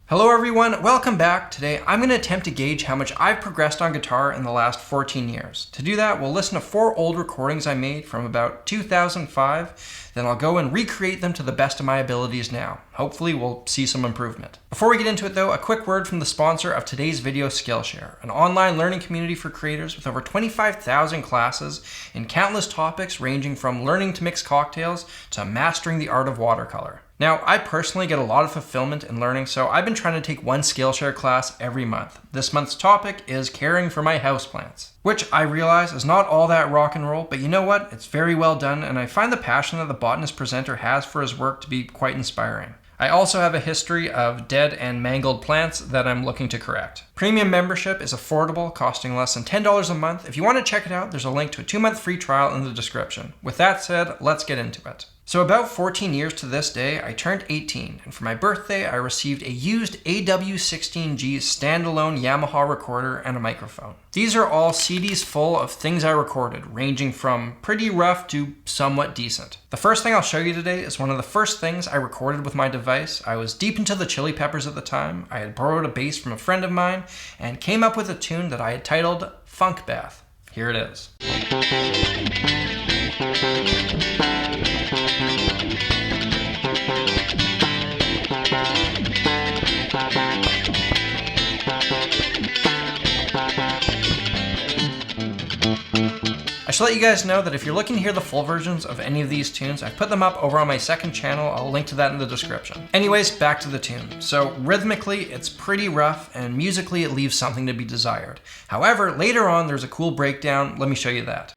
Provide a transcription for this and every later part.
Hello everyone, welcome back. Today I'm going to attempt to gauge how much I've progressed on guitar in the last 14 years. To do that, we'll listen to 4 old recordings I made from about 2005, then I'll go and recreate them to the best of my abilities now. Hopefully we'll see some improvement. Before we get into it though, a quick word from the sponsor of today's video, Skillshare, an online learning community for creators with over 25,000 classes in countless topics ranging from learning to mix cocktails to mastering the art of watercolor. Now, I personally get a lot of fulfillment in learning, so I've been trying to take one Skillshare class every month. This month's topic is caring for my houseplants, which I realize is not all that rock and roll, but you know what? It's very well done, and I find the passion that the botanist presenter has for his work to be quite inspiring. I also have a history of dead and mangled plants that I'm looking to correct. Premium membership is affordable, costing less than $10 a month. If you want to check it out, there's a link to a 2-month free trial in the description. With that said, let's get into it. So about 14 years to this day, I turned 18, and for my birthday, I received a used AW16G standalone Yamaha recorder and a microphone. These are all CDs full of things I recorded, ranging from pretty rough to somewhat decent. The first thing I'll show you today is one of the first things I recorded with my device. I was deep into the Chili Peppers at the time. I had borrowed a bass from a friend of mine and came up with a tune that I had titled Funkbath. Here it is. I should let you guys know that if you're looking to hear the full versions of any of these tunes, I've put them up over on my second channel. I'll link to that in the description. Anyways, back to the tune. So rhythmically, it's pretty rough, and musically, it leaves something to be desired. However, later on, there's a cool breakdown. Let me show you that.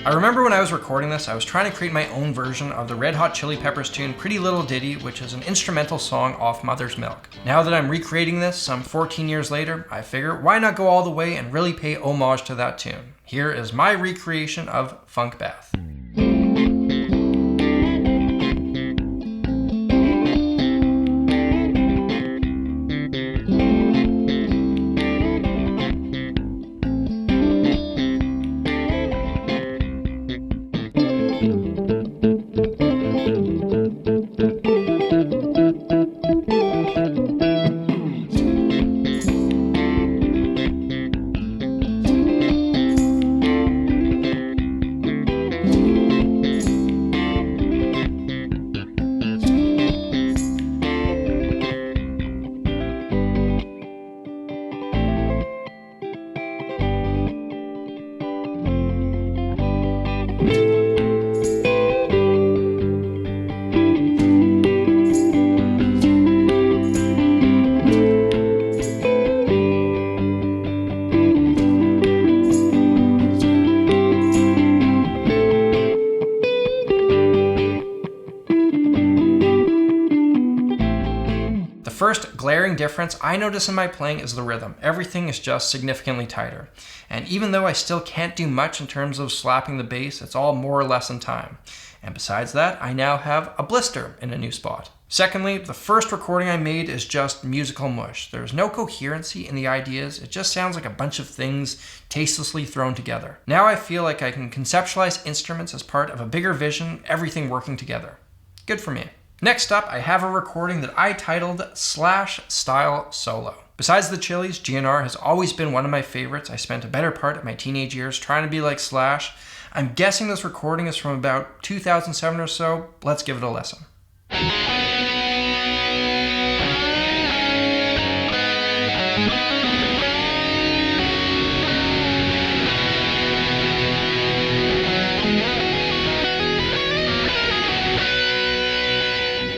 I remember when I was recording this, I was trying to create my own version of the Red Hot Chili Peppers tune Pretty Little Ditty, which is an instrumental song off Mother's Milk. Now that I'm recreating this some 14 years later, I figure why not go all the way and really pay homage to that tune. Here is my recreation of Funkbath. First glaring difference I notice in my playing is the rhythm. Everything is just significantly tighter. And even though I still can't do much in terms of slapping the bass, it's all more or less in time. And besides that, I now have a blister in a new spot. Secondly, the first recording I made is just musical mush. There's no coherency in the ideas. It just sounds like a bunch of things tastelessly thrown together. Now I feel like I can conceptualize instruments as part of a bigger vision, everything working together. Good for me. Next up, I have a recording that I titled Slash Style Solo. Besides the Chili's, GNR has always been one of my favorites. I spent a better part of my teenage years trying to be like Slash. I'm guessing this recording is from about 2007 or so. Let's give it a listen.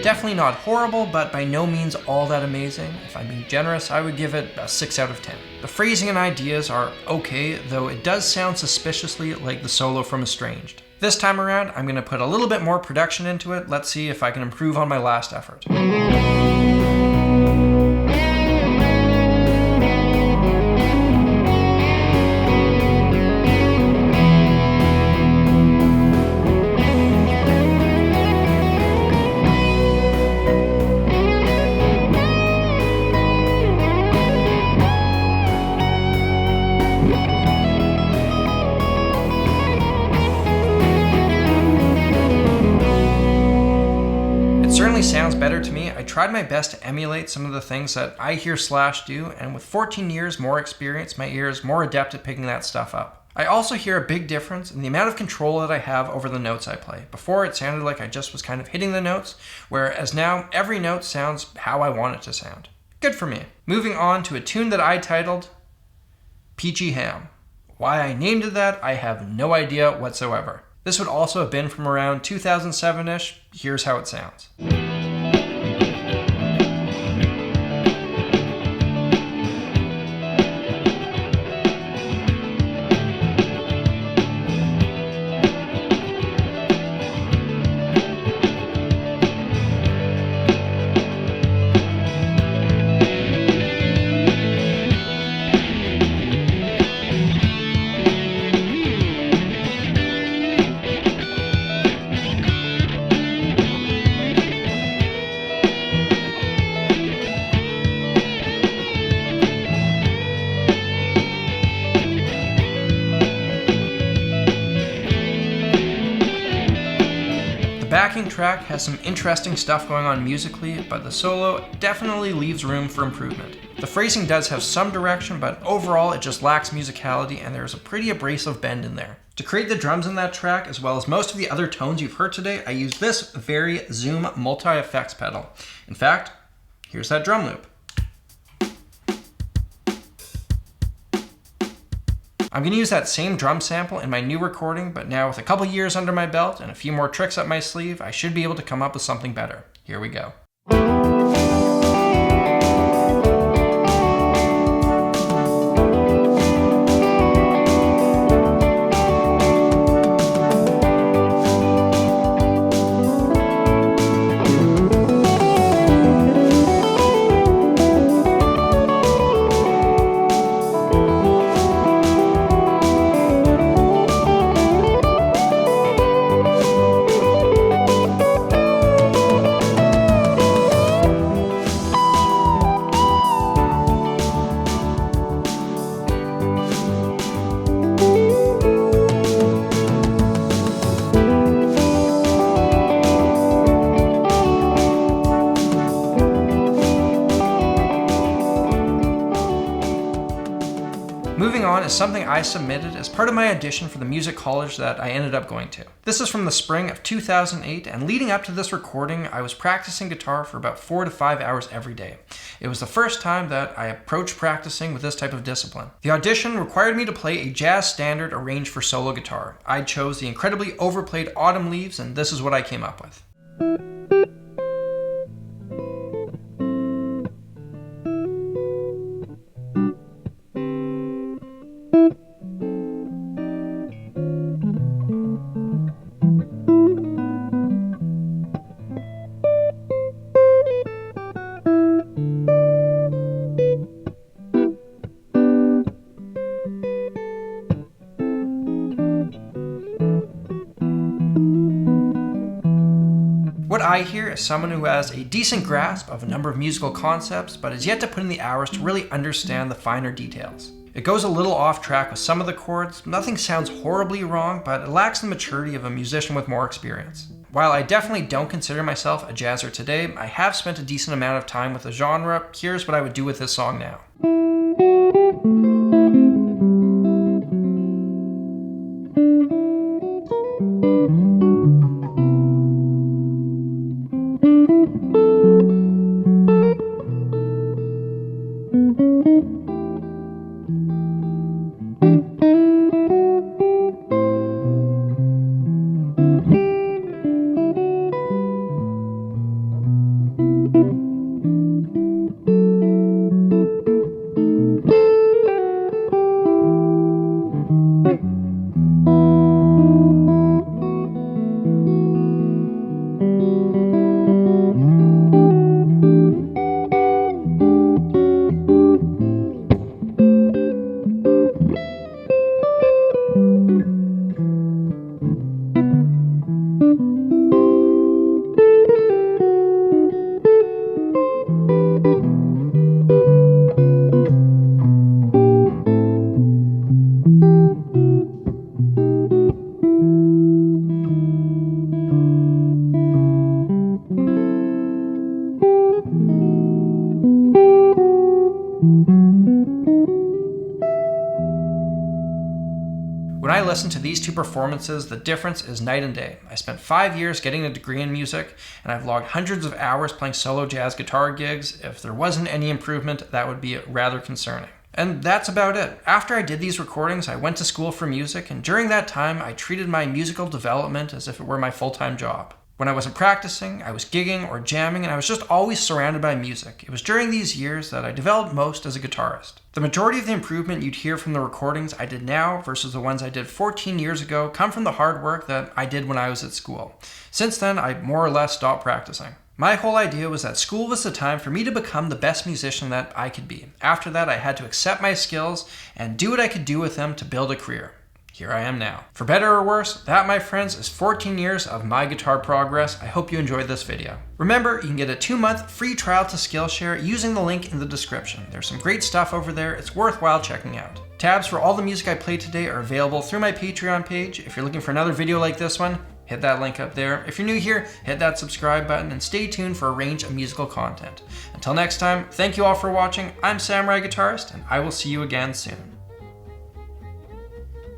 Definitely not horrible, but by no means all that amazing. If I'm being generous, I would give it a 6 out of 10. The phrasing and ideas are okay, though it does sound suspiciously like the solo from Estranged. This time around, I'm going to put a little bit more production into it. Let's see if I can improve on my last effort. better to me, I tried my best to emulate some of the things that I hear Slash do, and with 14 years more experience, my ear is more adept at picking that stuff up. I also hear a big difference in the amount of control that I have over the notes I play. Before, it sounded like I just was kind of hitting the notes, whereas now every note sounds how I want it to sound. Good for me. Moving on to a tune that I titled Peachy Ham. Why I named it that, I have no idea whatsoever. This would also have been from around 2007-ish. Here's how it sounds. The backing track has some interesting stuff going on musically, but the solo definitely leaves room for improvement. The phrasing does have some direction, but overall it just lacks musicality and there's a pretty abrasive bend in there. To create the drums in that track, as well as most of the other tones you've heard today, I used this very Zoom multi-effects pedal. In fact, here's that drum loop. I'm going to use that same drum sample in my new recording, but now with a couple years under my belt and a few more tricks up my sleeve, I should be able to come up with something better. Here we go. Moving on is something I submitted as part of my audition for the music college that I ended up going to. This is from the spring of 2008, and leading up to this recording, I was practicing guitar for about 4 to 5 hours every day. It was the first time that I approached practicing with this type of discipline. The audition required me to play a jazz standard arranged for solo guitar. I chose the incredibly overplayed Autumn Leaves, and this is what I came up with. What I hear is someone who has a decent grasp of a number of musical concepts, but is yet to put in the hours to really understand the finer details. It goes a little off track with some of the chords. Nothing sounds horribly wrong, but it lacks the maturity of a musician with more experience. While I definitely don't consider myself a jazzer today, I have spent a decent amount of time with the genre. Here's what I would do with this song now. When I listen to these two performances, the difference is night and day. I spent 5 years getting a degree in music, and I've logged hundreds of hours playing solo jazz guitar gigs. If there wasn't any improvement, that would be rather concerning. And that's about it. After I did these recordings, I went to school for music, and during that time, I treated my musical development as if it were my full-time job. When I wasn't practicing, I was gigging or jamming, and I was just always surrounded by music. It was during these years that I developed most as a guitarist. The majority of the improvement you'd hear from the recordings I did now versus the ones I did 14 years ago come from the hard work that I did when I was at school. Since then, I more or less stopped practicing. My whole idea was that school was the time for me to become the best musician that I could be. After that, I had to accept my skills and do what I could do with them to build a career. Here I am now. For better or worse, that, my friends, is 14 years of my guitar progress. I hope you enjoyed this video. Remember, you can get a 2-month free trial to Skillshare using the link in the description. There's some great stuff over there. It's worthwhile checking out. Tabs for all the music I played today are available through my Patreon page. If you're looking for another video like this one, hit that link up there. If you're new here, hit that subscribe button and stay tuned for a range of musical content. Until next time, thank you all for watching. I'm Samurai Guitarist, and I will see you again soon.